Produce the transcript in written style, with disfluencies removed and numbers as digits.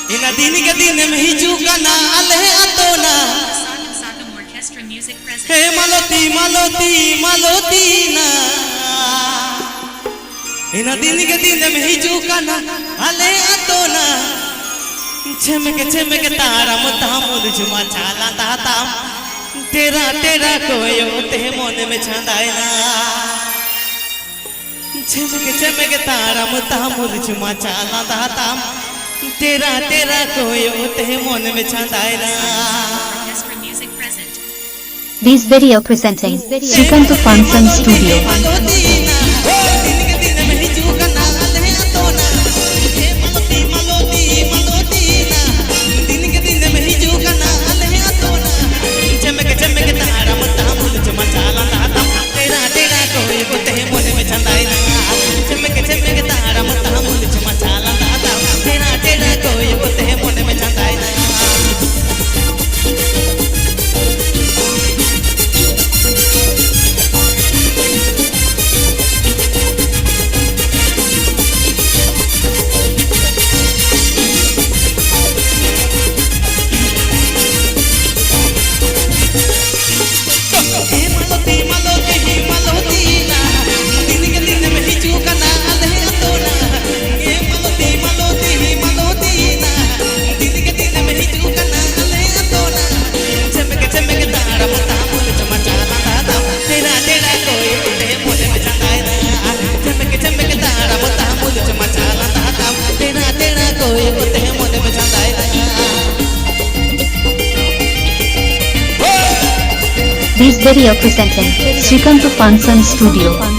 ina dini ke din में ही जुगाना आले आतोना हे मालती मालती मालती ना ina dini के दिन में ही जुगाना आले आतोना छमके तारा मुतामुल जुमा चाला दाताम तेरा तेरा कोयो ते मन में छंदाए ना छमके तारा मुतामुल जुमा चाला दाताम तेरा तेरा कोयो ते मन में छंदाए ना। This video presenting Srikanth Function Studio. This video presenting Srikanth Function Studio.